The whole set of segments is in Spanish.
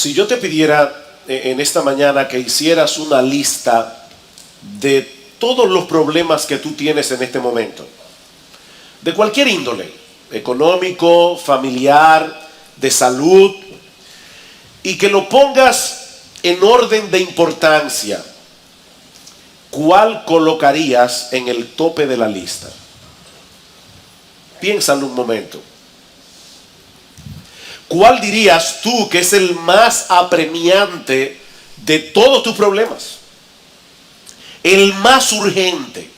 Si yo te pidiera en esta mañana que hicieras una lista de todos los problemas que tú tienes en este momento, de cualquier índole, económico, familiar, de salud, y que lo pongas en orden de importancia, ¿cuál colocarías en el tope de la lista? Piénsalo un momento. ¿Cuál dirías tú que es el más apremiante de todos tus problemas? El más urgente.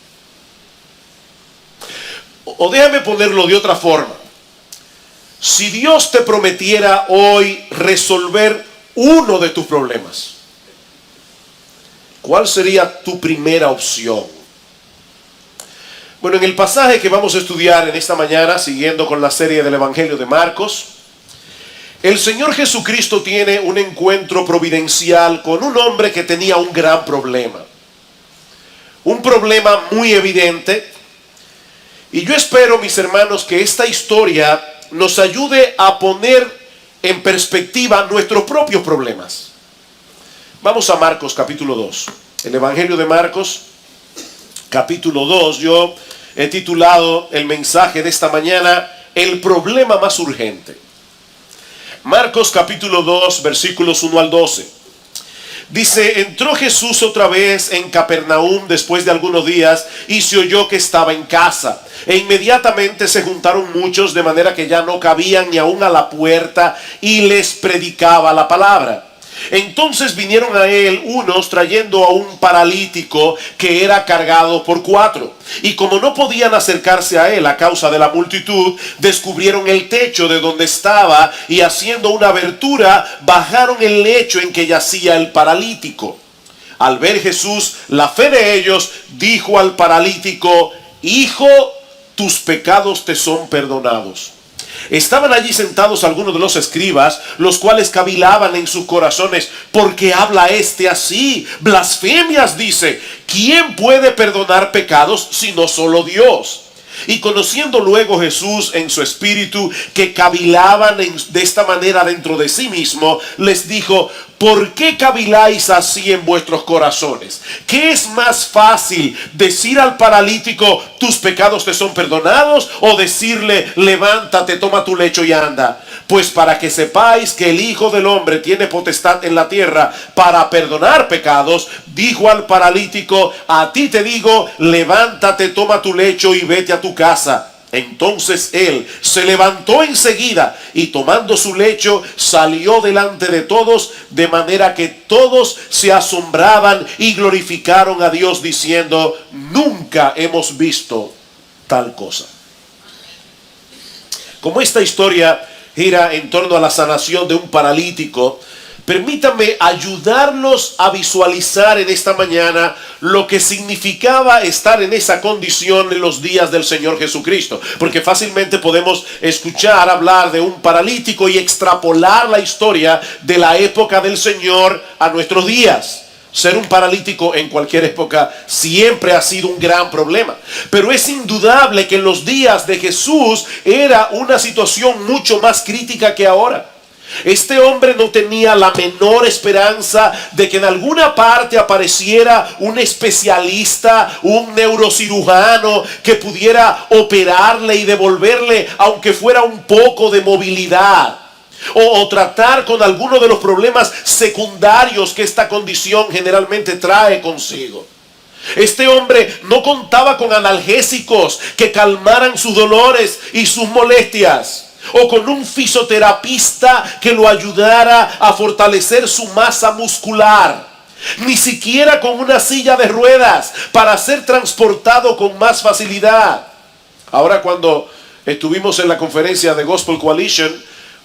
O déjame ponerlo de otra forma. Si Dios te prometiera hoy resolver uno de tus problemas, ¿cuál sería tu primera opción? Bueno, en el pasaje que vamos a estudiar en esta mañana, siguiendo con la serie del Evangelio de Marcos, el Señor Jesucristo tiene un encuentro providencial con un hombre que tenía un gran problema. Un problema muy evidente. Y yo espero, mis hermanos, que esta historia nos ayude a poner en perspectiva nuestros propios problemas. Vamos a Marcos capítulo 2. El Evangelio de Marcos capítulo 2. Yo he titulado el mensaje de esta mañana, el problema más urgente. Marcos capítulo 2, versículos 1 al 12. Dice: entró Jesús otra vez en Capernaum después de algunos días y se oyó que estaba en casa. E inmediatamente se juntaron muchos, de manera que ya no cabían ni aún a la puerta, y les predicaba la palabra. Entonces vinieron a él unos trayendo a un paralítico que era cargado por 4. Y como no podían acercarse a él a causa de la multitud, descubrieron el techo de donde estaba y haciendo una abertura, bajaron el lecho en que yacía el paralítico. Al ver Jesús la fe de ellos, dijo al paralítico: hijo, tus pecados te son perdonados. Estaban allí sentados algunos de los escribas, los cuales cavilaban en sus corazones: ¿por qué habla este así? Blasfemias dice. ¿Quién puede perdonar pecados sino solo Dios? Y conociendo luego Jesús en su espíritu que cavilaban de esta manera dentro de sí mismo, les dijo: ¿por qué caviláis así en vuestros corazones? ¿Qué es más fácil, decir al paralítico: tus pecados te son perdonados, o decirle: levántate, toma tu lecho y anda? Pues para que sepáis que el Hijo del Hombre tiene potestad en la tierra para perdonar pecados, dijo al paralítico: a ti te digo, levántate, toma tu lecho y vete a tu casa. Entonces él se levantó enseguida y tomando su lecho salió delante de todos, de manera que todos se asombraban y glorificaron a Dios diciendo: nunca hemos visto tal cosa. Como esta historia gira en torno a la sanación de un paralítico, permítanme ayudarlos a visualizar en esta mañana lo que significaba estar en esa condición en los días del Señor Jesucristo. Porque fácilmente podemos escuchar hablar de un paralítico y extrapolar la historia de la época del Señor a nuestros días. Ser un paralítico en cualquier época siempre ha sido un gran problema. Pero es indudable que en los días de Jesús era una situación mucho más crítica que ahora. Este hombre no tenía la menor esperanza de que en alguna parte apareciera un especialista, un neurocirujano que pudiera operarle y devolverle, aunque fuera un poco de movilidad, o tratar con alguno de los problemas secundarios que esta condición generalmente trae consigo. Este hombre no contaba con analgésicos que calmaran sus dolores y sus molestias, o con un fisioterapista que lo ayudara a fortalecer su masa muscular, ni siquiera con una silla de ruedas para ser transportado con más facilidad. Ahora, cuando estuvimos en la conferencia de Gospel Coalition,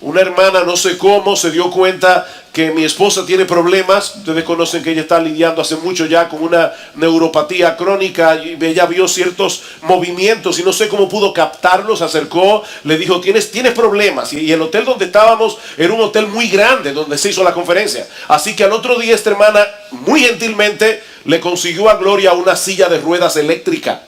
una hermana, no sé cómo, se dio cuenta que mi esposa tiene problemas. Ustedes conocen que ella está lidiando hace mucho ya con una neuropatía crónica, y ella vio ciertos movimientos y no sé cómo pudo captarlos. Se acercó, le dijo: tienes problemas. Y el hotel donde estábamos era un hotel muy grande donde se hizo la conferencia. Así que al otro día esta hermana muy gentilmente le consiguió a Gloria una silla de ruedas eléctrica.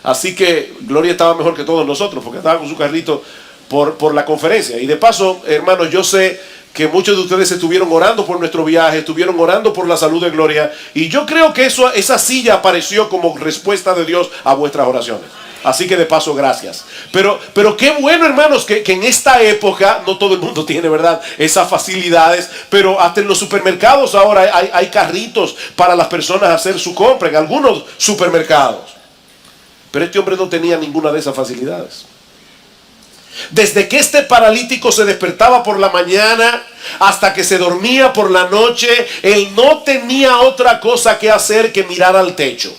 Así que Gloria estaba mejor que todos nosotros porque estaba con su carrito por la conferencia. Y de paso, hermanos, yo sé que muchos de ustedes estuvieron orando por nuestro viaje, estuvieron orando por la salud de Gloria, y yo creo que esa silla apareció como respuesta de Dios a vuestras oraciones. Así que de paso, gracias. Pero qué bueno, hermanos, que en esta época, no todo el mundo tiene, ¿verdad?, esas facilidades, pero hasta en los supermercados ahora hay carritos para las personas hacer su compra, en algunos supermercados. Pero este hombre no tenía ninguna de esas facilidades. Desde que este paralítico se despertaba por la mañana hasta que se dormía por la noche, él no tenía otra cosa que hacer que mirar al techo.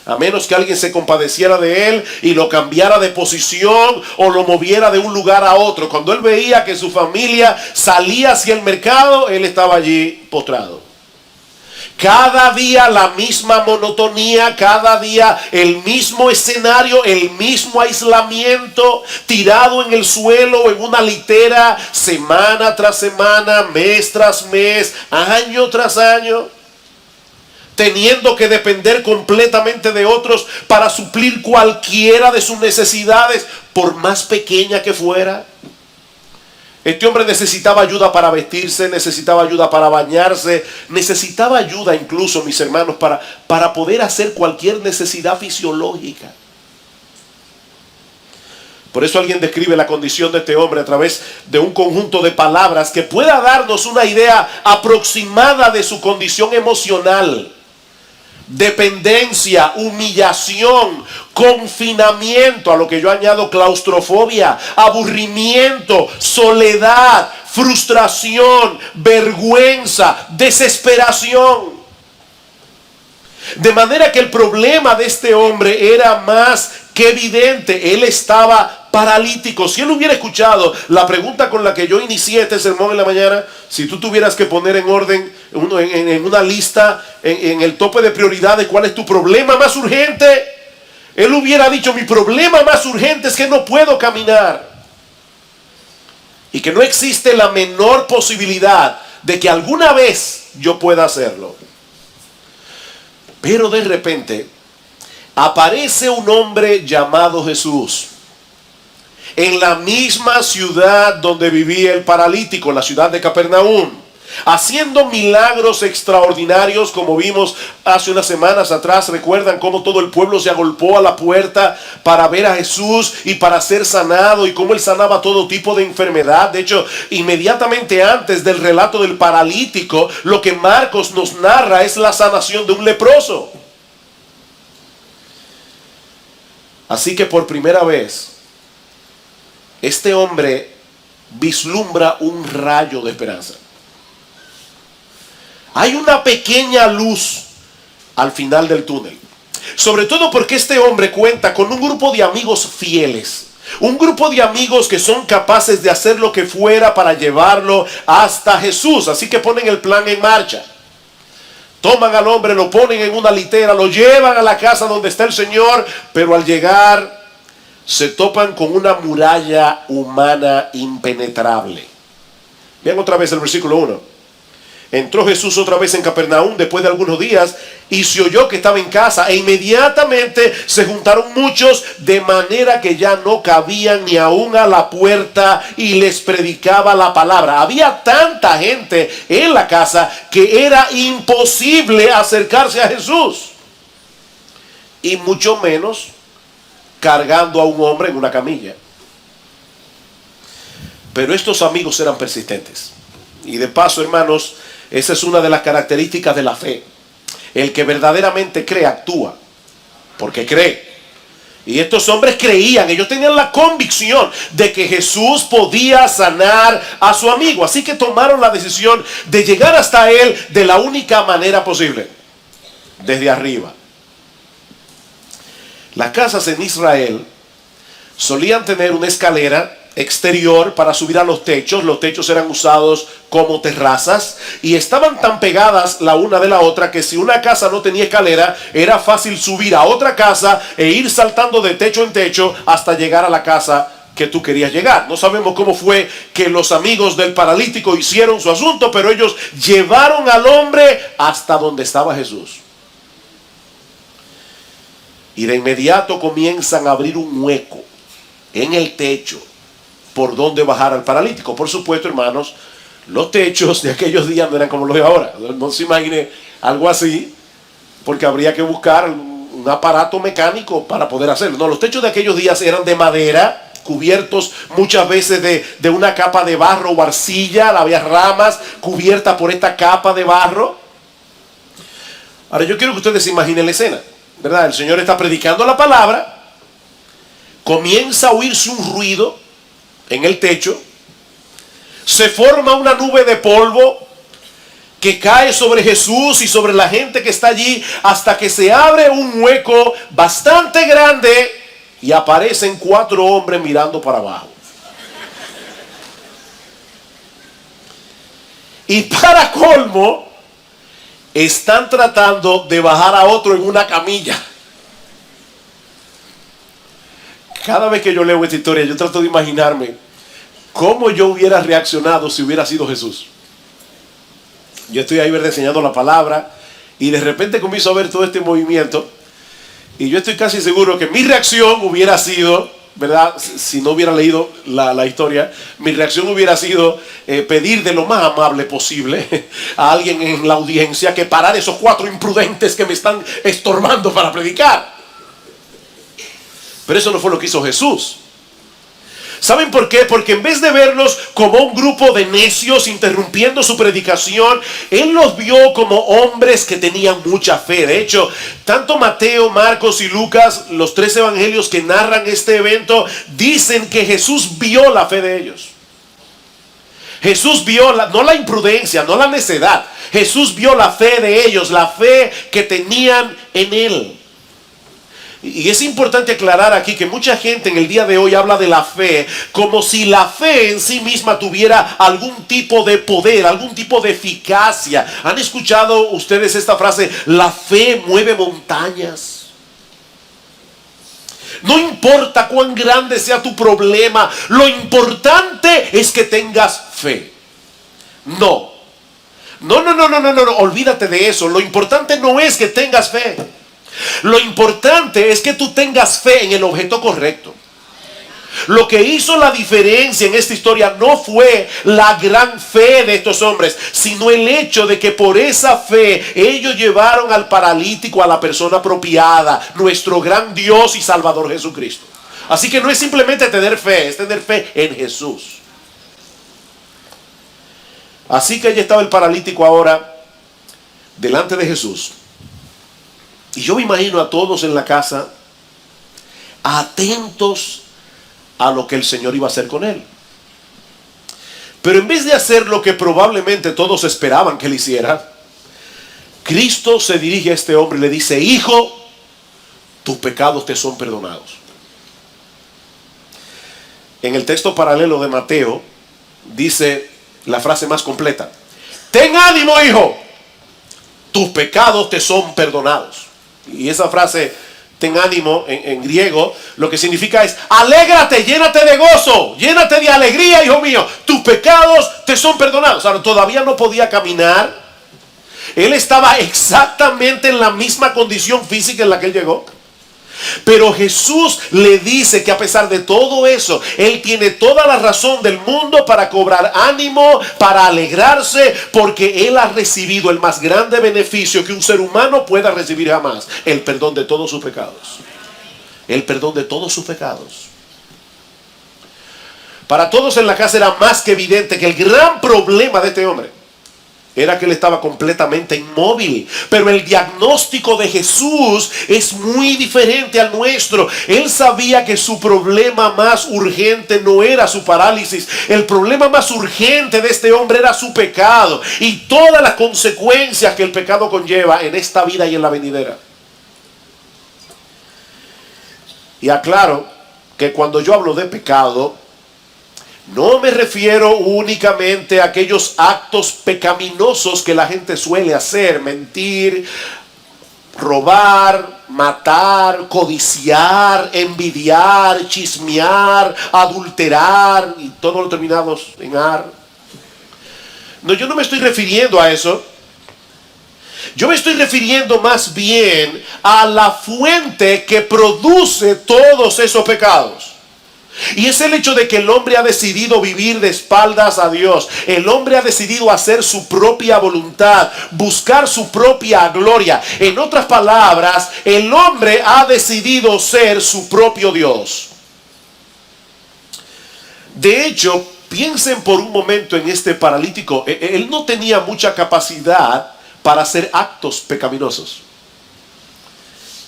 A menos que alguien se compadeciera de él y lo cambiara de posición o lo moviera de un lugar a otro. Cuando él veía que su familia salía hacia el mercado, él estaba allí postrado. Cada día la misma monotonía, cada día el mismo escenario, el mismo aislamiento, tirado en el suelo o en una litera, semana tras semana, mes tras mes, año tras año, teniendo que depender completamente de otros para suplir cualquiera de sus necesidades, por más pequeña que fuera. Este hombre necesitaba ayuda para vestirse, necesitaba ayuda para bañarse, necesitaba ayuda incluso, mis hermanos, para poder hacer cualquier necesidad fisiológica. Por eso alguien describe la condición de este hombre a través de un conjunto de palabras que pueda darnos una idea aproximada de su condición emocional. Dependencia, humillación, confinamiento, a lo que yo añado claustrofobia, aburrimiento, soledad, frustración, vergüenza, desesperación. De manera que el problema de este hombre era más que evidente. Él estaba paralítico. Si él hubiera escuchado la pregunta con la que yo inicié este sermón en la mañana, si tú tuvieras que poner en orden, en una lista, en el tope de prioridades, ¿cuál es tu problema más urgente? Él hubiera dicho: mi problema más urgente es que no puedo caminar. Y que no existe la menor posibilidad de que alguna vez yo pueda hacerlo. Pero de repente aparece un hombre llamado Jesús en la misma ciudad donde vivía el paralítico, la ciudad de Capernaum, haciendo milagros extraordinarios, como vimos hace unas semanas atrás. Recuerdan cómo todo el pueblo se agolpó a la puerta para ver a Jesús y para ser sanado, y cómo él sanaba todo tipo de enfermedad. De hecho, inmediatamente antes del relato del paralítico, lo que Marcos nos narra es la sanación de un leproso. Así que por primera vez este hombre vislumbra un rayo de esperanza. Hay una pequeña luz al final del túnel. Sobre todo porque este hombre cuenta con un grupo de amigos fieles. Un grupo de amigos que son capaces de hacer lo que fuera para llevarlo hasta Jesús. Así que ponen el plan en marcha. Toman al hombre, lo ponen en una litera, lo llevan a la casa donde está el Señor. Pero al llegar se topan con una muralla humana impenetrable. Vean otra vez el versículo 1. Entró Jesús otra vez en Capernaum después de algunos días y se oyó que estaba en casa, e inmediatamente se juntaron muchos, de manera que ya no cabían ni aún a la puerta, y les predicaba la palabra. Había tanta gente en la casa que era imposible acercarse a Jesús, y mucho menos cargando a un hombre en una camilla. Pero estos amigos eran persistentes. Y de paso, hermanos, esa es una de las características de la fe. El que verdaderamente cree, actúa porque cree. Y estos hombres creían, ellos tenían la convicción de que Jesús podía sanar a su amigo. Así que tomaron la decisión de llegar hasta él de la única manera posible: desde arriba. Las casas en Israel solían tener una escalera exterior para subir a los techos. Los techos eran usados como terrazas y estaban tan pegadas la una de la otra que si una casa no tenía escalera, era fácil subir a otra casa e ir saltando de techo en techo hasta llegar a la casa que tú querías llegar. No sabemos cómo fue que los amigos del paralítico hicieron su asunto, pero ellos llevaron al hombre hasta donde estaba Jesús. Y de inmediato comienzan a abrir un hueco en el techo por donde bajar al paralítico. Por supuesto, hermanos, Los techos de aquellos días no eran como los de ahora. No se imagine algo así, porque habría que buscar un aparato mecánico para poder hacerlo. No, los techos de aquellos días eran de madera, cubiertos muchas veces de una capa de barro o arcilla. Había ramas cubiertas por esta capa de barro. Ahora yo quiero que ustedes se imaginen la escena, ¿verdad? El Señor está predicando la palabra, comienza a oírse un ruido en el techo, se forma una nube de polvo que cae sobre Jesús y sobre la gente que está allí, hasta que se abre un hueco bastante grande y aparecen 4 hombres mirando para abajo. Y para colmo, están tratando de bajar a otro en una camilla. Cada vez que yo leo esta historia, yo trato de imaginarme cómo yo hubiera reaccionado si hubiera sido Jesús. Yo estoy ahí, ¿verdad?, enseñando la palabra, y de repente comienzo a ver todo este movimiento, y yo estoy casi seguro que mi reacción hubiera sido, ¿verdad?, si no hubiera leído la historia, mi reacción hubiera sido pedir de lo más amable posible a alguien en la audiencia que parara esos 4 imprudentes que me están estorbando para predicar. Pero eso no fue lo que hizo Jesús. ¿Saben por qué? Porque en vez de verlos como un grupo de necios interrumpiendo su predicación, Él los vio como hombres que tenían mucha fe. De hecho, tanto Mateo, Marcos y Lucas, los 3 evangelios que narran este evento, dicen que Jesús vio la fe de ellos. Jesús vio, no la imprudencia, no la necedad. Jesús vio la fe de ellos, la fe que tenían en Él. Y es importante aclarar aquí que mucha gente en el día de hoy habla de la fe como si la fe en sí misma tuviera algún tipo de poder, algún tipo de eficacia. ¿Han escuchado ustedes esta frase? La fe mueve montañas. No importa cuán grande sea tu problema, lo importante es que tengas fe. No, olvídate de eso. Lo importante no es que tengas fe. Lo importante es que tú tengas fe en el objeto correcto. Lo que hizo la diferencia en esta historia no fue la gran fe de estos hombres, sino el hecho de que por esa fe ellos llevaron al paralítico a la persona apropiada, nuestro gran Dios y Salvador Jesucristo. Así que no es simplemente tener fe, es tener fe en Jesús. Así que allí estaba el paralítico ahora delante de Jesús. Y yo me imagino a todos en la casa atentos a lo que el Señor iba a hacer con él. Pero en vez de hacer lo que probablemente todos esperaban que él hiciera, Cristo se dirige a este hombre y le dice: hijo, tus pecados te son perdonados. En el texto paralelo de Mateo dice la frase más completa: ten ánimo, hijo, tus pecados te son perdonados. Y esa frase, ten ánimo, en griego, lo que significa es: alégrate, llénate de gozo, llénate de alegría, hijo mío, tus pecados te son perdonados. Ahora, todavía no podía caminar. Él estaba exactamente en la misma condición física en la que él llegó. Pero Jesús le dice que a pesar de todo eso, Él tiene toda la razón del mundo para cobrar ánimo, para alegrarse, porque Él ha recibido el más grande beneficio que un ser humano pueda recibir jamás: el perdón de todos sus pecados. El perdón de todos sus pecados. Para todos en la casa era más que evidente que el gran problema de este hombre era que él estaba completamente inmóvil. Pero el diagnóstico de Jesús es muy diferente al nuestro. Él sabía que su problema más urgente no era su parálisis. El problema más urgente de este hombre era su pecado y todas las consecuencias que el pecado conlleva en esta vida y en la venidera. Y aclaro que cuando yo hablo de pecado, no me refiero únicamente a aquellos actos pecaminosos que la gente suele hacer: mentir, robar, matar, codiciar, envidiar, chismear, adulterar y todo lo terminados en ar. No, yo no me estoy refiriendo a eso. Yo me estoy refiriendo más bien a la fuente que produce todos esos pecados. Y es el hecho de que el hombre ha decidido vivir de espaldas a Dios. El hombre ha decidido hacer su propia voluntad, buscar su propia gloria. En otras palabras, el hombre ha decidido ser su propio Dios. De hecho, piensen por un momento en este paralítico. Él no tenía mucha capacidad para hacer actos pecaminosos.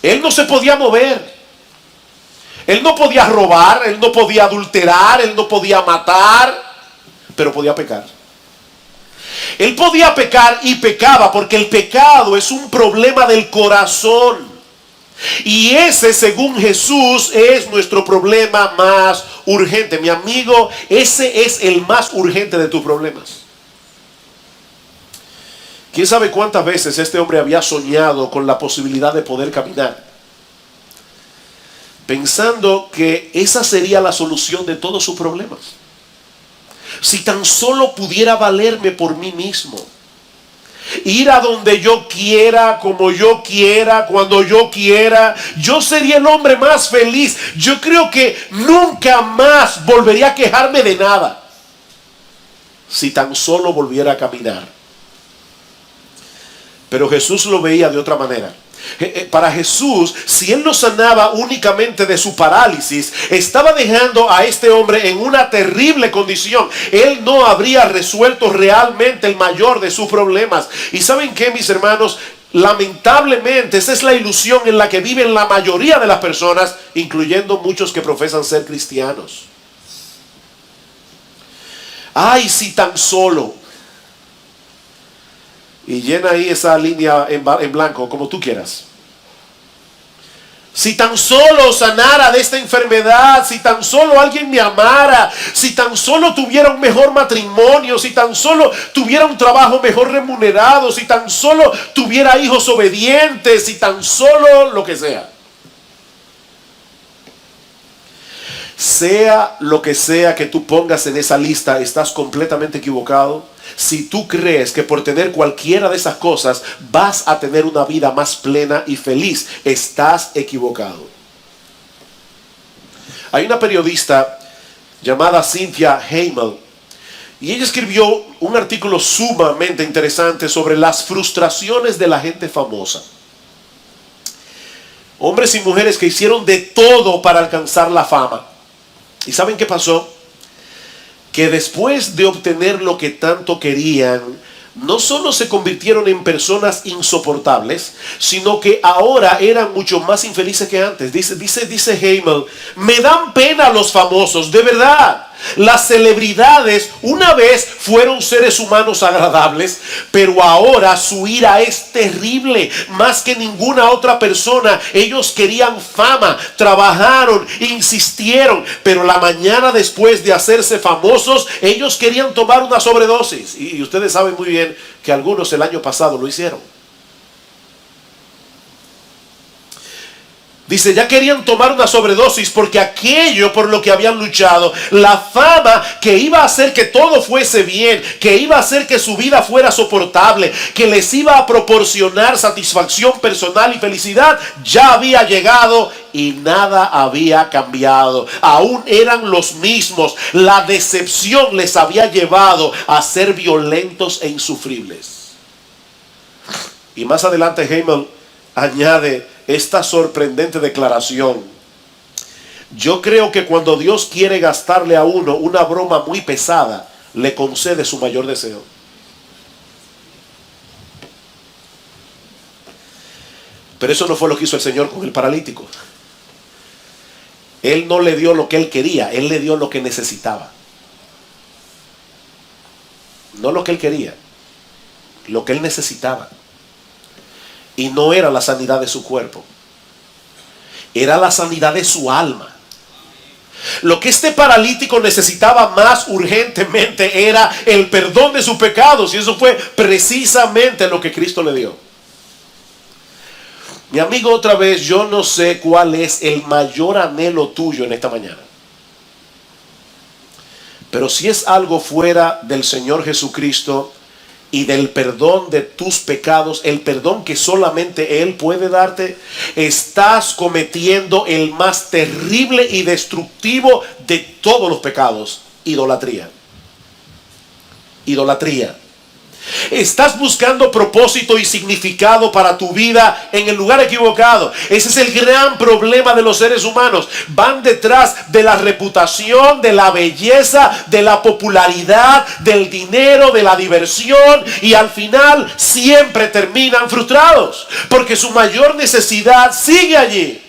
Él no se podía mover. Él no podía robar, él no podía adulterar, él no podía matar, pero podía pecar. Él podía pecar y pecaba, porque el pecado es un problema del corazón. Y ese, según Jesús, es nuestro problema más urgente. Mi amigo, ese es el más urgente de tus problemas. ¿Quién sabe cuántas veces este hombre había soñado con la posibilidad de poder caminar, pensando que esa sería la solución de todos sus problemas? Si tan solo pudiera valerme por mí mismo, ir a donde yo quiera, como yo quiera, cuando yo quiera, yo sería el hombre más feliz. Yo creo que nunca más volvería a quejarme de nada, si tan solo volviera a caminar. Pero Jesús lo veía de otra manera. Para Jesús, si él no sanaba únicamente de su parálisis, estaba dejando a este hombre en una terrible condición. Él no habría resuelto realmente el mayor de sus problemas. Y ¿saben qué, mis hermanos? Lamentablemente esa es la ilusión en la que viven la mayoría de las personas, incluyendo muchos que profesan ser cristianos. Ay, si tan solo. Y llena ahí esa línea en blanco, como tú quieras. Si tan solo sanara de esta enfermedad, si tan solo alguien me amara, si tan solo tuviera un mejor matrimonio, si tan solo tuviera un trabajo mejor remunerado, si tan solo tuviera hijos obedientes, si tan solo lo que sea. Sea lo que sea que tú pongas en esa lista, estás completamente equivocado. Si tú crees que por tener cualquiera de esas cosas vas a tener una vida más plena y feliz, estás equivocado. Hay una periodista llamada Cynthia Hamel, y ella escribió un artículo sumamente interesante sobre las frustraciones de la gente famosa. Hombres y mujeres que hicieron de todo para alcanzar la fama. ¿Y saben qué pasó? Que después de obtener lo que tanto querían, no solo se convirtieron en personas insoportables, sino que ahora eran mucho más infelices que antes. Dice Hamel, me dan pena los famosos, de verdad. Las celebridades una vez fueron seres humanos agradables, pero ahora su ira es terrible. Más que ninguna otra persona, ellos querían fama, trabajaron, insistieron, pero la mañana después de hacerse famosos, ellos querían tomar una sobredosis. Y ustedes saben muy bien que algunos el año pasado lo hicieron. Dice, ya querían tomar una sobredosis porque aquello por lo que habían luchado, la fama que iba a hacer que todo fuese bien, que iba a hacer que su vida fuera soportable, que les iba a proporcionar satisfacción personal y felicidad, ya había llegado y nada había cambiado. Aún eran los mismos. La decepción les había llevado a ser violentos e insufribles. Y más adelante Hamel añade esta sorprendente declaración: yo creo que cuando Dios quiere gastarle a uno una broma muy pesada, le concede su mayor deseo. Pero eso no fue lo que hizo el Señor con el paralítico. Él no le dio lo que él quería, él le dio lo que necesitaba. No lo que él quería, lo que él necesitaba. Y no era la sanidad de su cuerpo, era la sanidad de su alma. Lo que este paralítico necesitaba más urgentemente era el perdón de sus pecados, y eso fue precisamente lo que Cristo le dio. Mi amigo, otra vez, yo no sé cuál es el mayor anhelo tuyo en esta mañana, pero si es algo fuera del Señor Jesucristo, y del perdón de tus pecados, el perdón que solamente Él puede darte, estás cometiendo el más terrible y destructivo de todos los pecados: idolatría. Idolatría. Estás buscando propósito y significado para tu vida en el lugar equivocado. Ese es el gran problema de los seres humanos. Van detrás de la reputación, de la belleza, de la popularidad, del dinero, de la diversión, y al final siempre terminan frustrados porque su mayor necesidad sigue allí.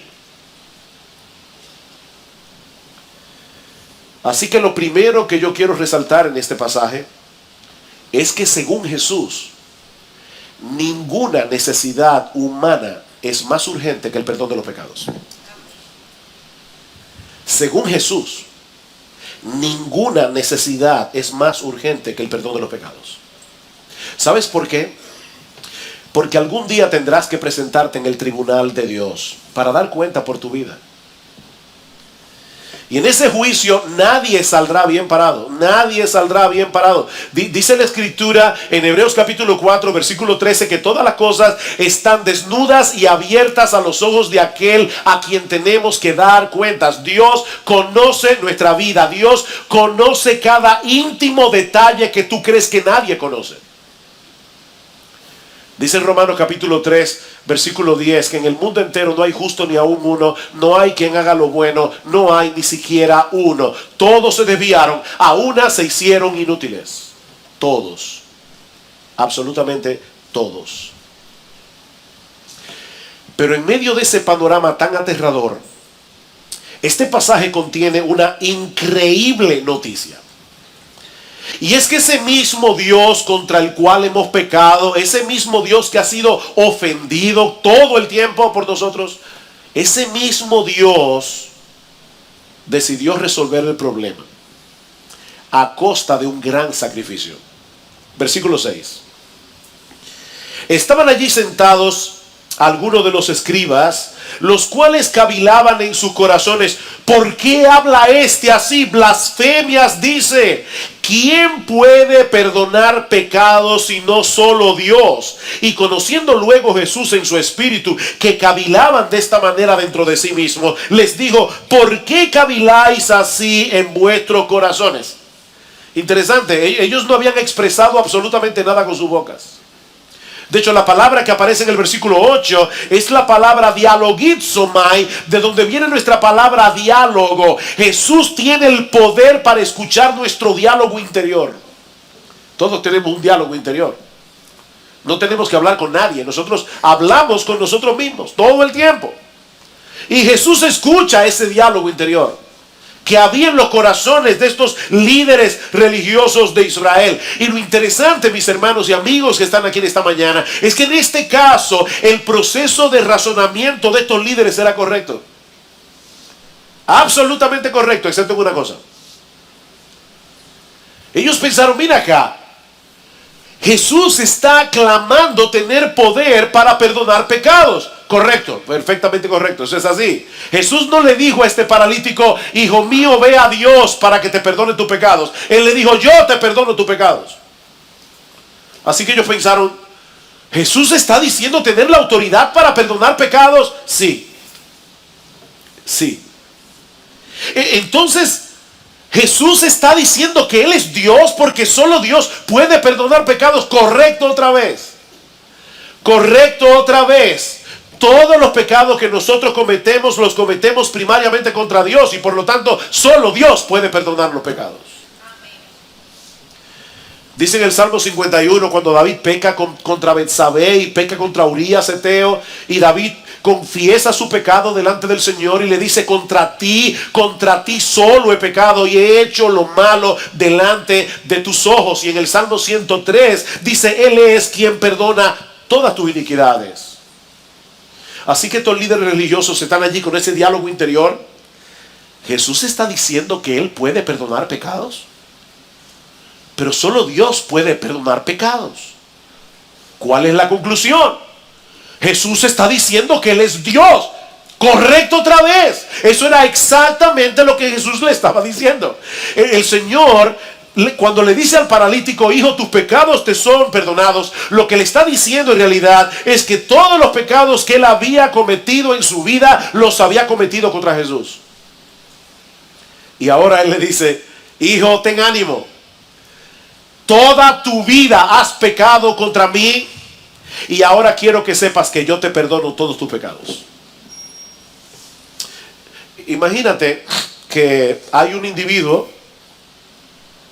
Así que lo primero que yo quiero resaltar en este pasaje es que según Jesús, ninguna necesidad humana es más urgente que el perdón de los pecados. Según Jesús, ninguna necesidad es más urgente que el perdón de los pecados. ¿Sabes por qué? Porque algún día tendrás que presentarte en el tribunal de Dios para dar cuenta por tu vida. Y en ese juicio nadie saldrá bien parado. Nadie saldrá bien parado. Dice la Escritura en Hebreos capítulo 4, versículo 13, que todas las cosas están desnudas y abiertas a los ojos de aquel a quien tenemos que dar cuentas. Dios conoce nuestra vida. Dios conoce cada íntimo detalle que tú crees que nadie conoce. Dice en Romanos capítulo 3, versículo 10, que en el mundo entero no hay justo ni aún uno, no hay quien haga lo bueno, no hay ni siquiera uno. Todos se desviaron, a una se hicieron inútiles. Todos, absolutamente todos. Pero en medio de ese panorama tan aterrador, este pasaje contiene una increíble noticia. Y es que ese mismo Dios contra el cual hemos pecado, ese mismo Dios que ha sido ofendido todo el tiempo por nosotros, ese mismo Dios decidió resolver el problema a costa de un gran sacrificio. Versículo 6. Estaban allí sentados algunos de los escribas, los cuales cavilaban en sus corazones: ¿por qué habla este así? Blasfemias dice. ¿Quién puede perdonar pecados sino solo Dios? Y conociendo luego Jesús en su espíritu que cavilaban de esta manera dentro de sí mismos, les dijo: ¿por qué caviláis así en vuestros corazones? Interesante, ellos no habían expresado absolutamente nada con sus bocas. De hecho, la palabra que aparece en el versículo 8 es la palabra dialogizomai, de donde viene nuestra palabra diálogo. Jesús tiene el poder para escuchar nuestro diálogo interior. Todos tenemos un diálogo interior. No tenemos que hablar con nadie. Nosotros hablamos con nosotros mismos todo el tiempo. Y Jesús escucha ese diálogo interior que había en los corazones de estos líderes religiosos de Israel. Y lo interesante, mis hermanos y amigos que están aquí en esta mañana, es que en este caso el proceso de razonamiento de estos líderes era correcto. Absolutamente correcto, excepto en una cosa. Ellos pensaron: mira acá, Jesús está clamando tener poder para perdonar pecados. Correcto, perfectamente correcto, eso es así. Jesús no le dijo a este paralítico: hijo mío, ve a Dios para que te perdone tus pecados. Él le dijo: yo te perdono tus pecados. Así que ellos pensaron: ¿Jesús está diciendo tener la autoridad para perdonar pecados? Sí. Sí. Entonces, Jesús está diciendo que Él es Dios porque solo Dios puede perdonar pecados. Correcto otra vez. Correcto otra vez. Todos los pecados que nosotros cometemos, los cometemos primariamente contra Dios, y por lo tanto solo Dios puede perdonar los pecados. Dice en el Salmo 51, cuando David peca contra Betsabé y peca contra Urías Eteo, y David confiesa su pecado delante del Señor y le dice: contra ti solo he pecado y he hecho lo malo delante de tus ojos. Y en el Salmo 103 dice: Él es quien perdona todas tus iniquidades. Así que estos líderes religiosos están allí con ese diálogo interior. Jesús está diciendo que Él puede perdonar pecados, pero solo Dios puede perdonar pecados. ¿Cuál es la conclusión? Jesús está diciendo que Él es Dios. Correcto otra vez. Eso era exactamente lo que Jesús le estaba diciendo. El Señor cuando le dice al paralítico, hijo, tus pecados te son perdonados, lo que le está diciendo en realidad es que todos los pecados que él había cometido en su vida, los había cometido contra Jesús. Y ahora él le dice, hijo, ten ánimo. Toda tu vida has pecado contra mí y ahora quiero que sepas que yo te perdono todos tus pecados. Imagínate que hay un individuo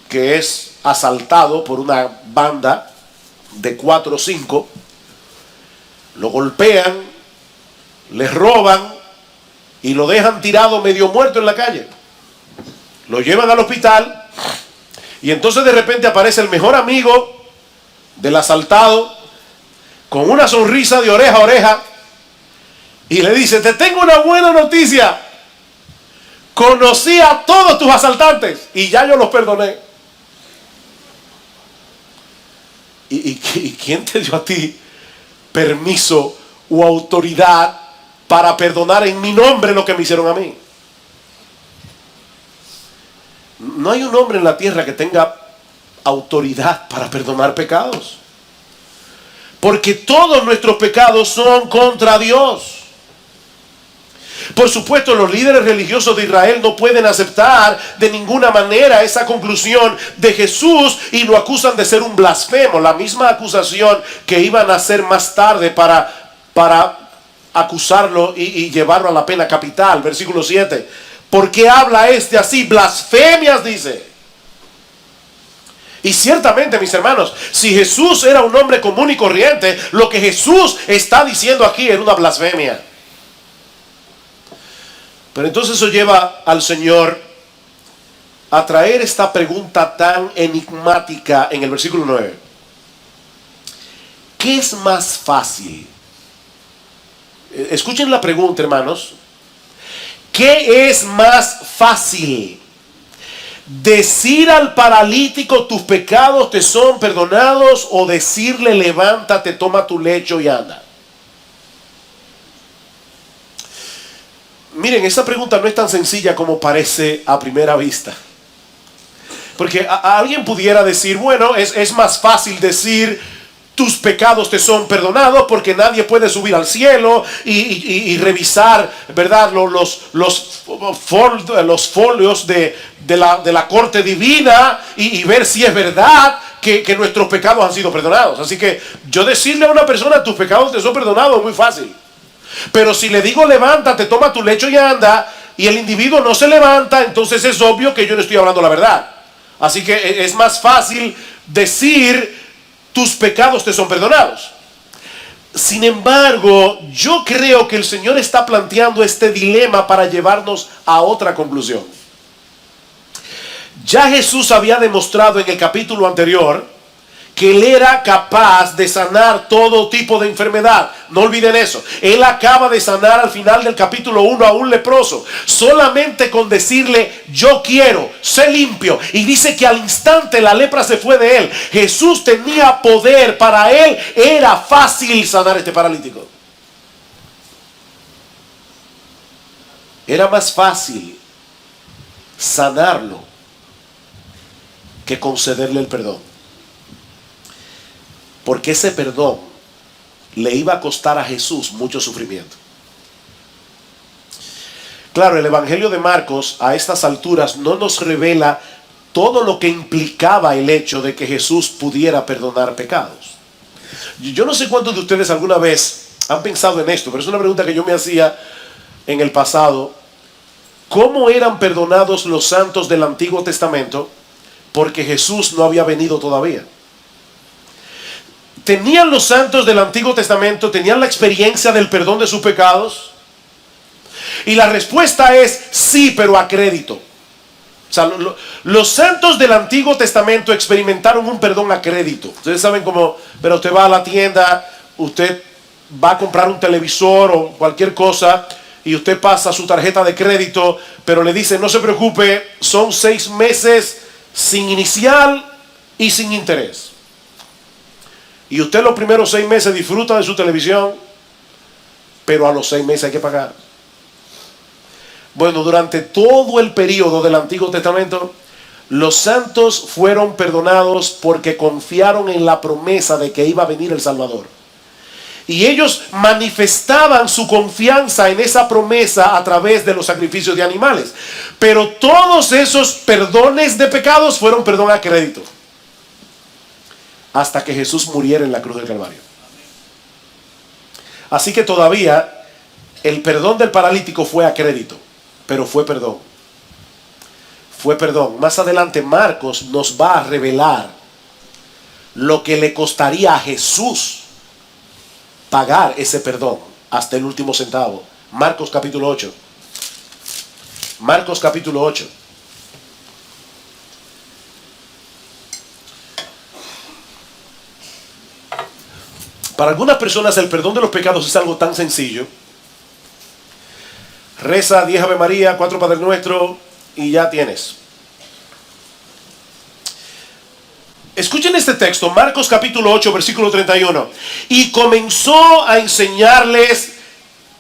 que es asaltado por una banda de 4 o 5, lo golpean, le roban y lo dejan tirado medio muerto en la calle. Lo llevan al hospital y entonces de repente aparece el mejor amigo del asaltado con una sonrisa de oreja a oreja y le dice, te tengo una buena noticia. Conocí a todos tus asaltantes y ya yo los perdoné. ¿Y quién te dio a ti permiso o autoridad para perdonar en mi nombre lo que me hicieron a mí? No hay un hombre en la tierra que tenga autoridad para perdonar pecados. Porque todos nuestros pecados son contra Dios. Por supuesto, los líderes religiosos de Israel no pueden aceptar de ninguna manera esa conclusión de Jesús y lo acusan de ser un blasfemo. La misma acusación que iban a hacer más tarde para acusarlo y llevarlo a la pena capital. Versículo 7. ¿Por qué habla este así? Blasfemias, dice. Y ciertamente, mis hermanos, si Jesús era un hombre común y corriente, lo que Jesús está diciendo aquí era una blasfemia. Pero entonces eso lleva al Señor a traer esta pregunta tan enigmática en el versículo 9. ¿Qué es más fácil? Escuchen la pregunta, hermanos. ¿Qué es más fácil? ¿Decir al paralítico tus pecados te son perdonados o decirle levántate, toma tu lecho y anda? Miren, esa pregunta no es tan sencilla como parece a primera vista. Porque alguien pudiera decir, bueno, es más fácil decir tus pecados te son perdonados porque nadie puede subir al cielo y revisar, ¿verdad? Los folios de la corte divina y ver si es verdad que nuestros pecados han sido perdonados. Así que yo decirle a una persona tus pecados te son perdonados es muy fácil. Pero si le digo levántate, toma tu lecho y anda, y el individuo no se levanta, entonces es obvio que yo no estoy hablando la verdad. Así que es más fácil decir tus pecados te son perdonados. Sin embargo, yo creo que el Señor está planteando este dilema para llevarnos a otra conclusión. Ya Jesús había demostrado en el capítulo anterior que Él era capaz de sanar todo tipo de enfermedad. No olviden eso. Él acaba de sanar al final del capítulo 1 a un leproso. Solamente con decirle, yo quiero, sé limpio. Y dice que al instante la lepra se fue de él. Jesús tenía poder. Para Él era fácil sanar a este paralítico. Era más fácil sanarlo que concederle el perdón. Porque ese perdón le iba a costar a Jesús mucho sufrimiento. Claro, el Evangelio de Marcos a estas alturas no nos revela todo lo que implicaba el hecho de que Jesús pudiera perdonar pecados. Yo no sé cuántos de ustedes alguna vez han pensado en esto, pero es una pregunta que yo me hacía en el pasado. ¿Cómo eran perdonados los santos del Antiguo Testamento? Porque Jesús no había venido todavía. ¿Tenían los santos del Antiguo Testamento, tenían la experiencia del perdón de sus pecados? Y la respuesta es sí, pero a crédito. O sea, los santos del Antiguo Testamento experimentaron un perdón a crédito. Ustedes saben cómo, pero usted va a la tienda, usted va a comprar un televisor o cualquier cosa y usted pasa su tarjeta de crédito, pero le dice, no se preocupe, son 6 meses sin inicial y sin interés. Y usted los primeros 6 meses disfruta de su televisión, pero a los 6 meses hay que pagar. Bueno, durante todo el periodo del Antiguo Testamento, Los santos fueron perdonados porque confiaron en la promesa de que iba a venir el Salvador. Y ellos manifestaban su confianza en esa promesa a través de los sacrificios de animales. Pero todos esos perdones de pecados fueron perdón a crédito, hasta que Jesús muriera en la cruz del Calvario. Así que todavía el perdón del paralítico fue a crédito, pero fue perdón. Fue perdón. Más adelante Marcos nos va a revelar lo que le costaría a Jesús pagar ese perdón hasta el último centavo. Marcos capítulo 8. Marcos capítulo 8. Para algunas personas el perdón de los pecados es algo tan sencillo. Reza 10 Ave María, 4 Padre Nuestro y ya tienes. Escuchen este texto, Marcos capítulo 8, versículo 31. Y comenzó a enseñarles,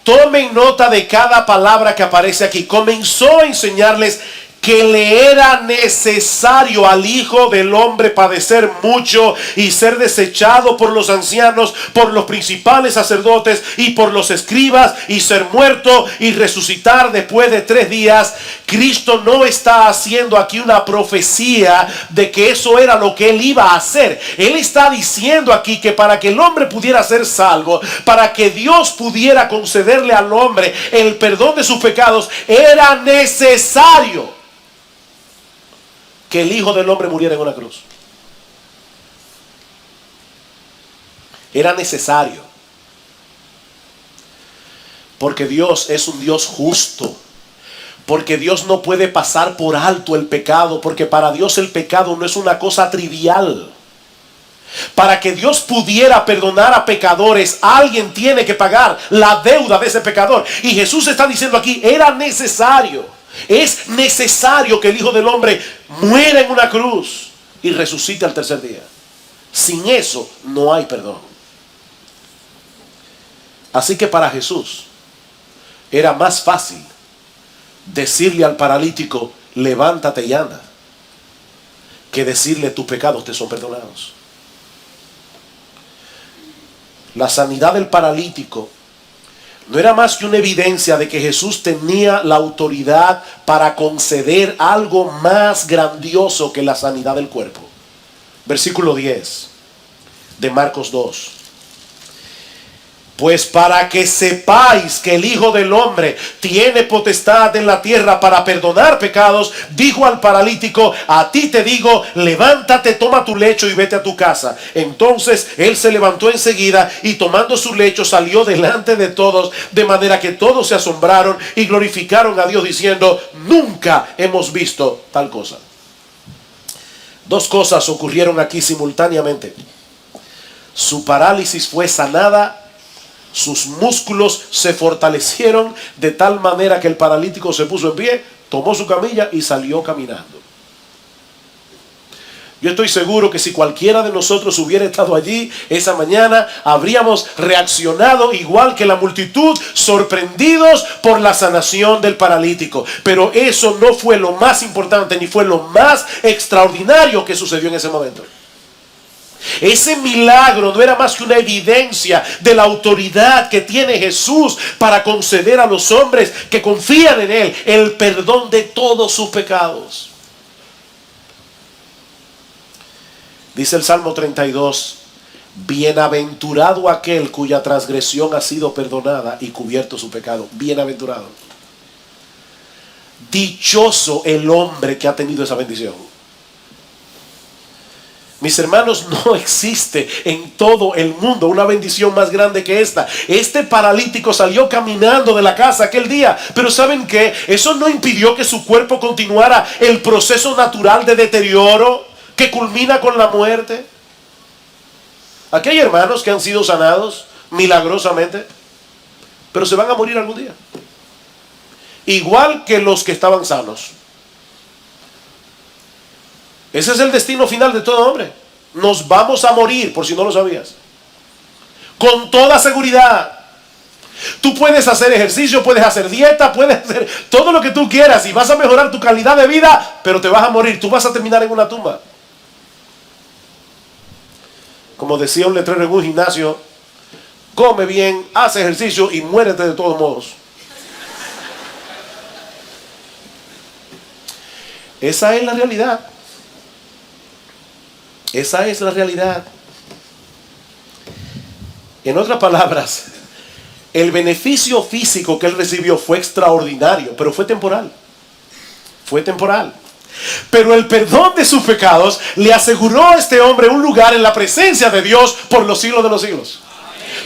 tomen nota de cada palabra que aparece aquí. Comenzó a enseñarles que le era necesario al Hijo del Hombre padecer mucho y ser desechado por los ancianos, por los principales sacerdotes y por los escribas, y ser muerto y resucitar después de 3 días. Cristo no está haciendo aquí una profecía de que eso era lo que Él iba a hacer. Él está diciendo aquí que para que el hombre pudiera ser salvo, para que Dios pudiera concederle al hombre el perdón de sus pecados, era necesario que el Hijo del Hombre muriera en una cruz. Era necesario. Porque Dios es un Dios justo. Porque Dios no puede pasar por alto el pecado. Porque para Dios el pecado no es una cosa trivial. Para que Dios pudiera perdonar a pecadores, alguien tiene que pagar la deuda de ese pecador. Y Jesús está diciendo aquí, era necesario. Es necesario que el Hijo del Hombre muera en una cruz y resucite al tercer día. Sin eso no hay perdón. Así que para Jesús era más fácil decirle al paralítico, levántate y anda, que decirle, tus pecados te son perdonados. La sanidad del paralítico no era más que una evidencia de que Jesús tenía la autoridad para conceder algo más grandioso que la sanidad del cuerpo. Versículo 10 de Marcos 2. Pues para que sepáis que el Hijo del Hombre tiene potestad en la tierra para perdonar pecados, dijo al paralítico, a ti te digo, levántate, toma tu lecho y vete a tu casa. Entonces él se levantó enseguida y tomando su lecho salió delante de todos, de manera que todos se asombraron y glorificaron a Dios diciendo, nunca hemos visto tal cosa. Dos cosas ocurrieron aquí simultáneamente. Su parálisis fue sanada. Sus músculos se fortalecieron de tal manera que el paralítico se puso en pie, tomó su camilla y salió caminando. Yo estoy seguro que si cualquiera de nosotros hubiera estado allí esa mañana, habríamos reaccionado igual que la multitud, sorprendidos por la sanación del paralítico. Pero eso no fue lo más importante ni fue lo más extraordinario que sucedió en ese momento. Ese milagro no era más que una evidencia de la autoridad que tiene Jesús para conceder a los hombres que confían en Él el perdón de todos sus pecados. Dice el Salmo 32, bienaventurado aquel cuya transgresión ha sido perdonada y cubierto su pecado. Bienaventurado. Dichoso el hombre que ha tenido esa bendición. Mis hermanos, no existe en todo el mundo una bendición más grande que esta. Este paralítico salió caminando de la casa aquel día, pero ¿saben qué? Eso no impidió que su cuerpo continuara el proceso natural de deterioro que culmina con la muerte. Aquí hay hermanos que han sido sanados milagrosamente, pero se van a morir algún día, igual que los que estaban sanos. Ese es el destino final de todo hombre. Nos vamos a morir, por si no lo sabías. Con toda seguridad. Tú puedes hacer ejercicio, puedes hacer dieta, puedes hacer todo lo que tú quieras y vas a mejorar tu calidad de vida, pero te vas a morir, tú vas a terminar en una tumba. Como decía un letrero en un gimnasio, come bien, haz ejercicio y muérete de todos modos. Esa es la realidad. Esa es la realidad. En otras palabras, el beneficio físico que él recibió fue extraordinario, pero fue temporal. Fue temporal. Pero el perdón de sus pecados le aseguró a este hombre un lugar en la presencia de Dios por los siglos de los siglos.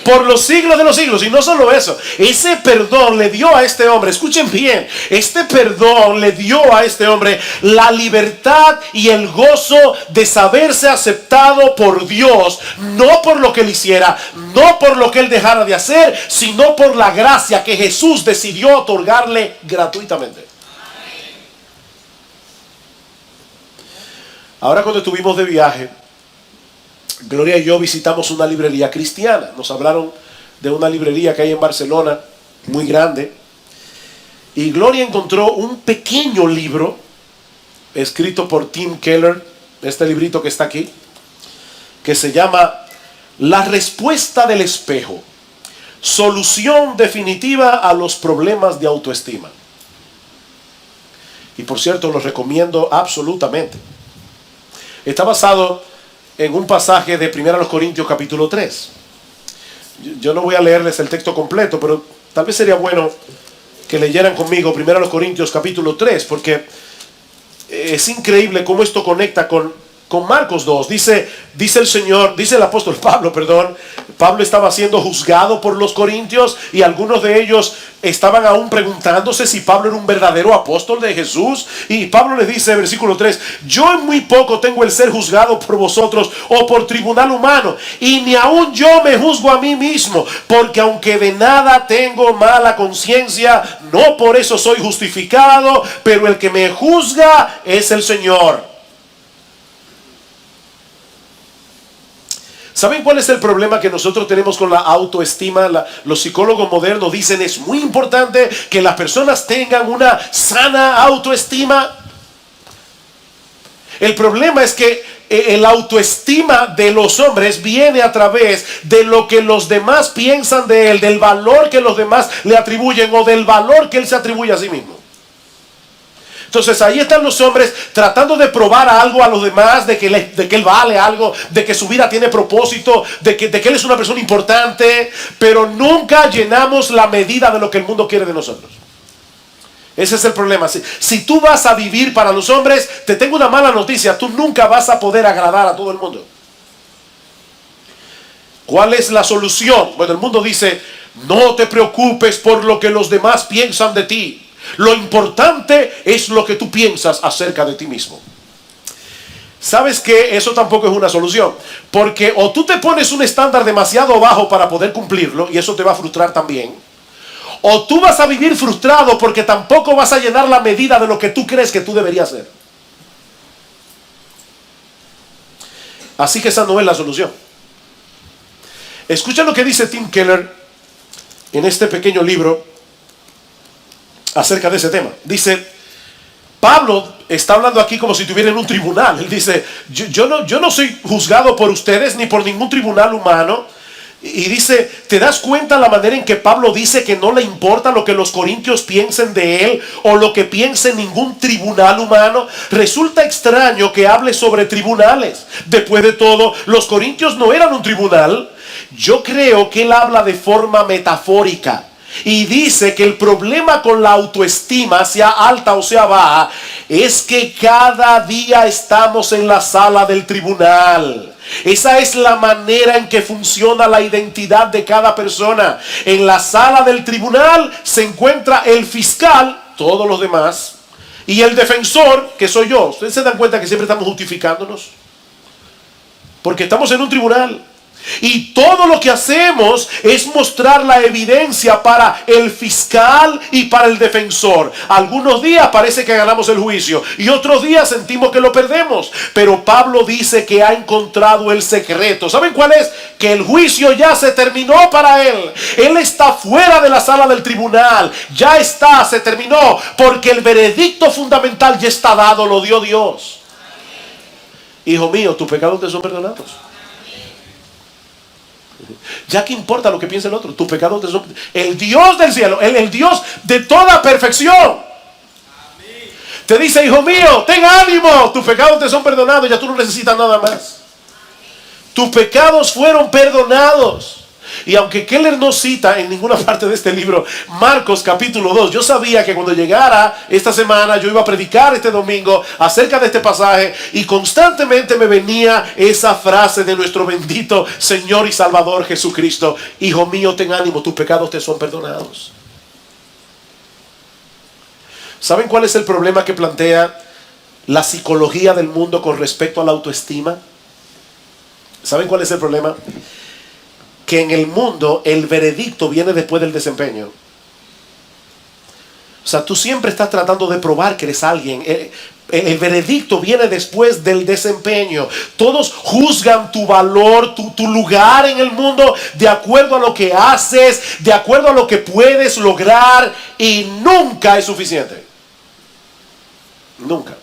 Por los siglos de los siglos. Y no solo eso, ese perdón le dio a este hombre, escuchen bien, este perdón le dio a este hombre la libertad y el gozo de saberse aceptado por Dios, no por lo que él hiciera, no por lo que él dejara de hacer, sino por la gracia que Jesús decidió otorgarle gratuitamente. Ahora, cuando estuvimos de viaje, Gloria y yo visitamos una librería cristiana. Nos hablaron de una librería que hay en Barcelona, muy grande. Y Gloria encontró un pequeño libro escrito por Tim Keller, este librito que está aquí, que se llama La respuesta del espejo, solución definitiva a los problemas de autoestima. Y por cierto, lo recomiendo absolutamente. Está basado en un pasaje de 1 Corintios capítulo 3. Yo no voy a leerles el texto completo, pero tal vez sería bueno que leyeran conmigo 1 Corintios capítulo 3, porque es increíble cómo esto conecta con Marcos 2. Dice el apóstol Pablo, Pablo estaba siendo juzgado por los corintios y algunos de ellos estaban aún preguntándose si Pablo era un verdadero apóstol de Jesús. Y Pablo les dice, versículo 3, yo en muy poco tengo el ser juzgado por vosotros o por tribunal humano, y ni aún yo me juzgo a mí mismo, porque aunque de nada tengo mala conciencia, no por eso soy justificado, pero el que me juzga es el Señor. ¿Saben cuál es el problema que nosotros tenemos con la autoestima? Los psicólogos modernos dicen es muy importante que las personas tengan una sana autoestima. El problema es que el autoestima de los hombres viene a través de lo que los demás piensan de él, del valor que los demás le atribuyen o del valor que él se atribuye a sí mismo. Entonces ahí están los hombres tratando de probar algo a los demás, de que él vale algo, de que su vida tiene propósito, de que él es una persona importante, pero nunca llenamos la medida de lo que el mundo quiere de nosotros. Ese es el problema. Si tú vas a vivir para los hombres, te tengo una mala noticia, tú nunca vas a poder agradar a todo el mundo. ¿Cuál es la solución? Bueno, el mundo dice, no te preocupes por lo que los demás piensan de ti. Lo importante es lo que tú piensas acerca de ti mismo. ¿Sabes qué? Eso tampoco es una solución. Porque o tú te pones un estándar demasiado bajo para poder cumplirlo, y eso te va a frustrar también. O tú vas a vivir frustrado porque tampoco vas a llenar la medida de lo que tú crees que tú deberías ser. Así que esa no es la solución. Escucha lo que dice Tim Keller en este pequeño libro acerca de ese tema. Dice, Pablo está hablando aquí como si estuviera en un tribunal. Él dice, yo no soy juzgado por ustedes ni por ningún tribunal humano. Y dice, ¿te das cuenta la manera en que Pablo dice que no le importa lo que los corintios piensen de él o lo que piense ningún tribunal humano? Resulta extraño que hable sobre tribunales. Después de todo, los corintios no eran un tribunal. Yo creo que él habla de forma metafórica. Y dice que el problema con la autoestima, sea alta o sea baja, es que cada día estamos en la sala del tribunal. Esa es la manera en que funciona la identidad de cada persona. En la sala del tribunal se encuentra el fiscal, todos los demás, y el defensor, que soy yo. ¿Ustedes se dan cuenta que siempre estamos justificándonos? Porque estamos en un tribunal. Y todo lo que hacemos es mostrar la evidencia para el fiscal y para el defensor. Algunos días parece que ganamos el juicio y otros días sentimos que lo perdemos. Pero Pablo dice que ha encontrado el secreto. ¿Saben cuál es? Que el juicio ya se terminó para él. Él está fuera de la sala del tribunal. Ya está, se terminó. Porque el veredicto fundamental ya está dado, lo dio Dios. Hijo mío, tus pecados te son perdonados. Ya que importa lo que piense el otro, tus pecados te son... El Dios del cielo, el Dios de toda perfección, te dice: hijo mío, ten ánimo, tus pecados te son perdonados, ya tú no necesitas nada más. Tus pecados fueron perdonados. Y aunque Keller no cita en ninguna parte de este libro Marcos capítulo 2, yo sabía que cuando llegara esta semana yo iba a predicar este domingo acerca de este pasaje, y constantemente me venía esa frase de nuestro bendito Señor y Salvador Jesucristo: hijo mío, ten ánimo, tus pecados te son perdonados. ¿Saben cuál es el problema que plantea la psicología del mundo con respecto a la autoestima? ¿Saben cuál es el problema? Que en el mundo el veredicto viene después del desempeño. O sea, tú siempre estás tratando de probar que eres alguien. El veredicto viene después del desempeño. Todos juzgan tu valor, tu lugar en el mundo de acuerdo a lo que haces, de acuerdo a lo que puedes lograr, y nunca es suficiente. Nunca.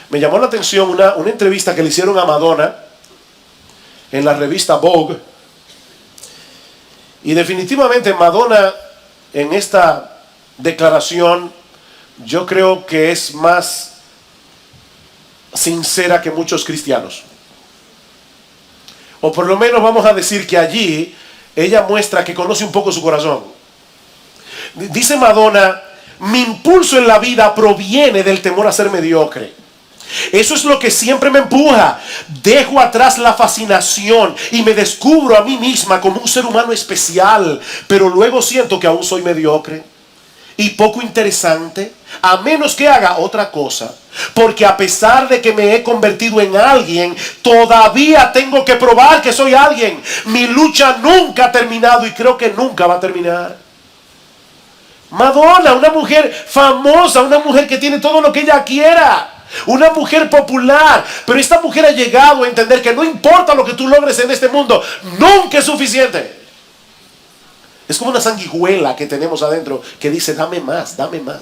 Me llamó la atención una entrevista que le hicieron a Madonna en la revista Vogue. Y definitivamente Madonna, en esta declaración, yo creo que es más sincera que muchos cristianos. O por lo menos vamos a decir que allí ella muestra que conoce un poco su corazón. Dice Madonna: mi impulso en la vida proviene del temor a ser mediocre. Eso es lo que siempre me empuja. Dejo atrás la fascinación y me descubro a mí misma como un ser humano especial, pero luego siento que aún soy mediocre y poco interesante, a menos que haga otra cosa. Porque a pesar de que me he convertido en alguien, todavía tengo que probar que soy alguien. Mi lucha nunca ha terminado y creo que nunca va a terminar. Madonna, una mujer famosa, una mujer que tiene todo lo que ella quiera, una mujer popular, pero esta mujer ha llegado a entender que no importa lo que tú logres en este mundo, nunca es suficiente. Es como una sanguijuela que tenemos adentro que dice: dame más, dame más.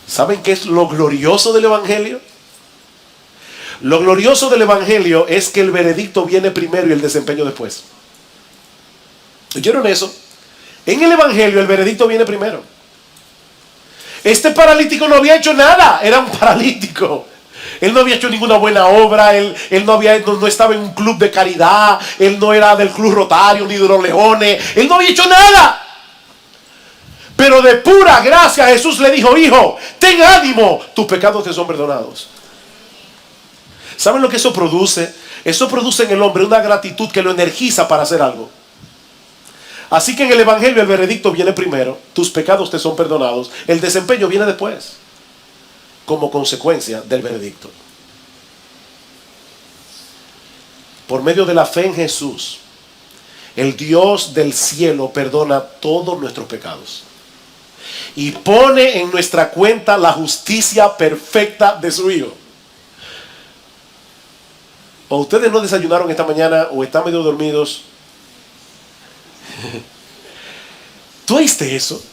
¿Saben qué es lo glorioso del Evangelio? Lo glorioso del Evangelio es que el veredicto viene primero y el desempeño después. ¿Oyeron eso? En el Evangelio el veredicto viene primero. Este paralítico no había hecho nada, era un paralítico. Él no había hecho ninguna buena obra, él no estaba en un club de caridad, él no era del Club Rotario ni de los Leones, él no había hecho nada. Pero de pura gracia Jesús le dijo: hijo, ten ánimo, tus pecados te son perdonados. ¿Saben lo que eso produce? Eso produce en el hombre una gratitud que lo energiza para hacer algo. Así que en el Evangelio el veredicto viene primero, tus pecados te son perdonados, el desempeño viene después, como consecuencia del veredicto. Por medio de la fe en Jesús, el Dios del cielo perdona todos nuestros pecados y pone en nuestra cuenta la justicia perfecta de su Hijo. O ustedes no desayunaron esta mañana o están medio dormidos. ¿Tú oíste eso?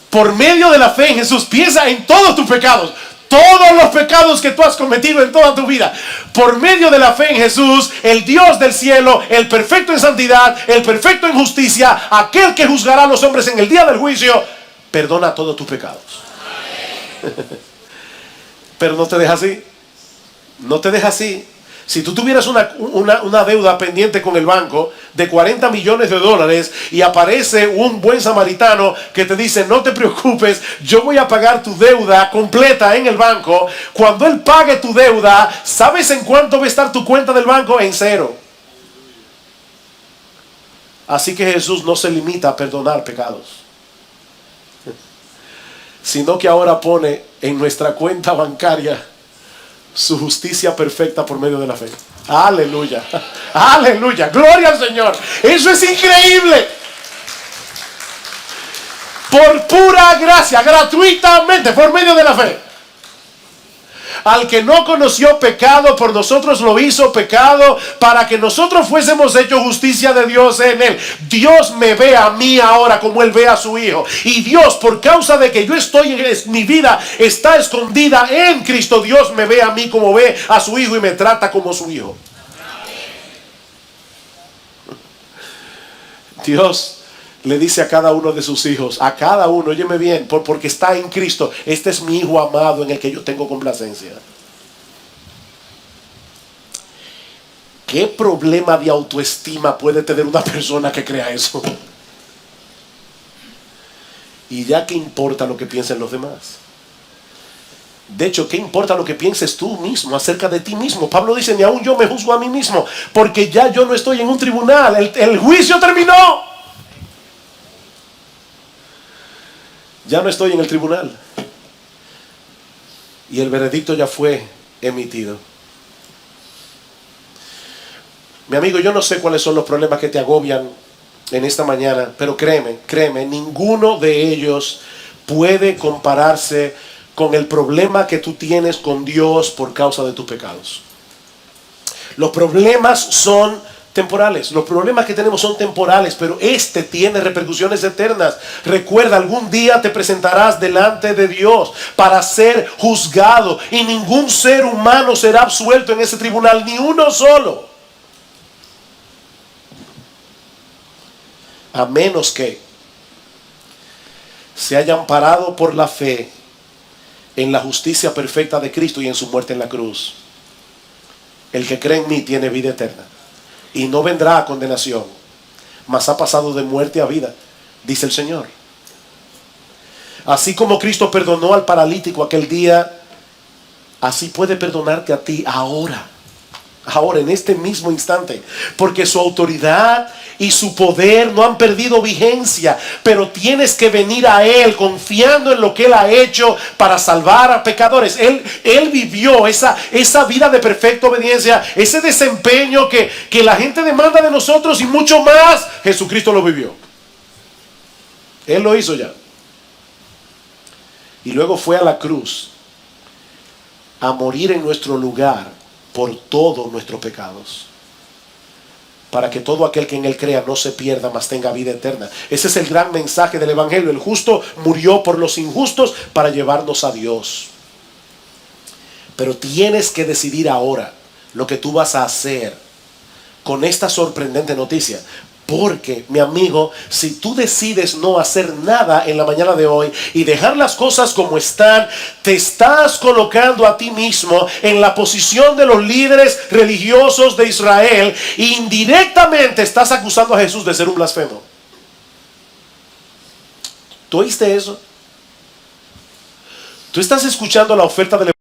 Por medio de la fe en Jesús, piensa en todos tus pecados, todos los pecados que tú has cometido en toda tu vida. Por medio de la fe en Jesús, el Dios del cielo, el perfecto en santidad, el perfecto en justicia, aquel que juzgará a los hombres en el día del juicio, perdona todos tus pecados. Pero no te deja así. No te deja así. Si tú tuvieras una deuda pendiente con el banco de $40 millones y aparece un buen samaritano que te dice: no te preocupes, yo voy a pagar tu deuda completa en el banco. Cuando él pague tu deuda, ¿sabes en cuánto va a estar tu cuenta del banco? En cero. Así que Jesús no se limita a perdonar pecados, sino que ahora pone en nuestra cuenta bancaria su justicia perfecta por medio de la fe. Aleluya, aleluya, gloria al Señor. Eso es increíble. Por pura gracia, gratuitamente, por medio de la fe. Al que no conoció pecado, por nosotros lo hizo pecado, para que nosotros fuésemos hechos justicia de Dios en él. Dios me ve a mí ahora como él ve a su hijo. Y Dios, por causa de que yo estoy, mi vida está escondida en Cristo, Dios me ve a mí como ve a su hijo y me trata como su hijo. Dios le dice a cada uno de sus hijos, a cada uno, óyeme bien, porque está en Cristo, este es mi hijo amado en el que yo tengo complacencia. ¿Qué problema de autoestima puede tener una persona que crea eso? Y ya, ¿qué importa lo que piensen los demás? De hecho, ¿qué importa lo que pienses tú mismo acerca de ti mismo? Pablo dice, ni aún yo me juzgo a mí mismo, porque ya yo no estoy en un tribunal, el juicio terminó. Ya no estoy en el tribunal. Y el veredicto ya fue emitido. Mi amigo, yo no sé cuáles son los problemas que te agobian en esta mañana, pero créeme, ninguno de ellos puede compararse con el problema que tú tienes con Dios por causa de tus pecados. Los problemas son temporales. Los problemas que tenemos son temporales, pero este tiene repercusiones eternas. Recuerda, algún día te presentarás delante de Dios para ser juzgado, y ningún ser humano será absuelto en ese tribunal, ni uno solo. A menos que se hayan parado por la fe en la justicia perfecta de Cristo y en su muerte en la cruz. El que cree en mí tiene vida eterna y no vendrá a condenación, mas ha pasado de muerte a vida, dice el Señor. Así como Cristo perdonó al paralítico aquel día, así puede perdonarte a ti ahora, en este mismo instante, porque su autoridad y su poder no han perdido vigencia, pero tienes que venir a Él confiando en lo que Él ha hecho para salvar a pecadores. Él vivió esa vida de perfecta obediencia, ese desempeño que la gente demanda de nosotros y mucho más. Jesucristo lo vivió. Él lo hizo ya. Y luego fue a la cruz a morir en nuestro lugar por todos nuestros pecados, para que todo aquel que en Él crea no se pierda, mas tenga vida eterna. Ese es el gran mensaje del Evangelio. El justo murió por los injustos para llevarnos a Dios. Pero tienes que decidir ahora lo que tú vas a hacer con esta sorprendente noticia. Porque, mi amigo, si tú decides no hacer nada en la mañana de hoy y dejar las cosas como están, te estás colocando a ti mismo en la posición de los líderes religiosos de Israel e indirectamente estás acusando a Jesús de ser un blasfemo. ¿Tú oíste eso? ¿Tú estás escuchando la oferta del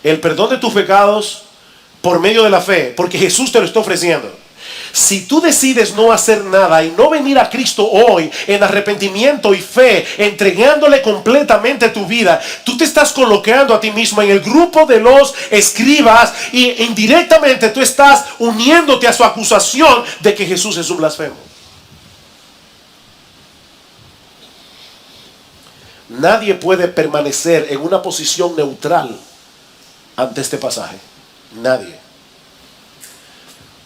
el perdón de tus pecados por medio de la fe, porque Jesús te lo está ofreciendo. Si tú decides no hacer nada y no venir a Cristo hoy en arrepentimiento y fe, entregándole completamente tu vida, tú te estás colocando a ti mismo en el grupo de los escribas y indirectamente tú estás uniéndote a su acusación de que Jesús es un blasfemo. Nadie puede permanecer en una posición neutral ante este pasaje. Nadie.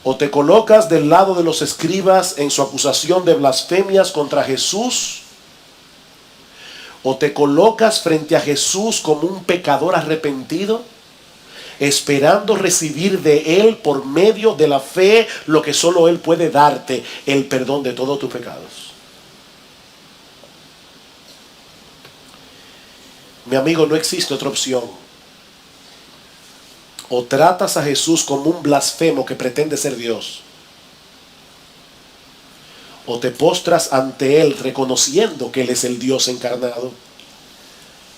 O te colocas del lado de los escribas en su acusación de blasfemias contra Jesús, o te colocas frente a Jesús como un pecador arrepentido, esperando recibir de Él por medio de la fe lo que solo Él puede darte, el perdón de todos tus pecados. Mi amigo, no existe otra opción. O tratas a Jesús como un blasfemo que pretende ser Dios, o te postras ante Él reconociendo que Él es el Dios encarnado,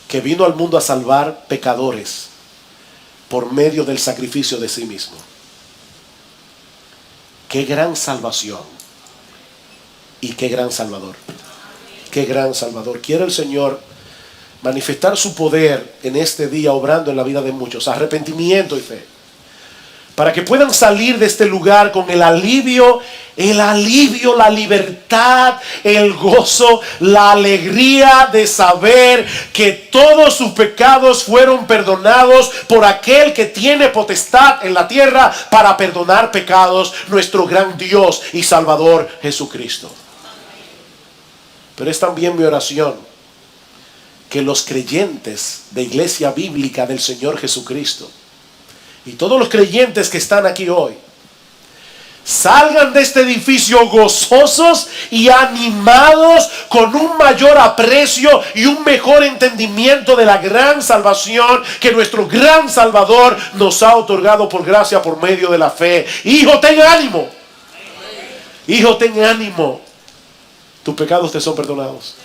que vino al mundo a salvar pecadores por medio del sacrificio de sí mismo. Qué gran salvación y qué gran Salvador. Qué gran Salvador. Quiere el Señor manifestar su poder en este día, obrando en la vida de muchos, arrepentimiento y fe, para que puedan salir de este lugar con el alivio, la libertad, el gozo, la alegría de saber que todos sus pecados fueron perdonados por aquel que tiene potestad en la tierra para perdonar pecados, nuestro gran Dios y Salvador Jesucristo. Pero es también mi oración que los creyentes de Iglesia Bíblica del Señor Jesucristo y todos los creyentes que están aquí hoy salgan de este edificio gozosos y animados, con un mayor aprecio y un mejor entendimiento de la gran salvación que nuestro gran Salvador nos ha otorgado por gracia, por medio de la fe. Hijo, ten ánimo. Hijo, ten ánimo. Tus pecados te son perdonados.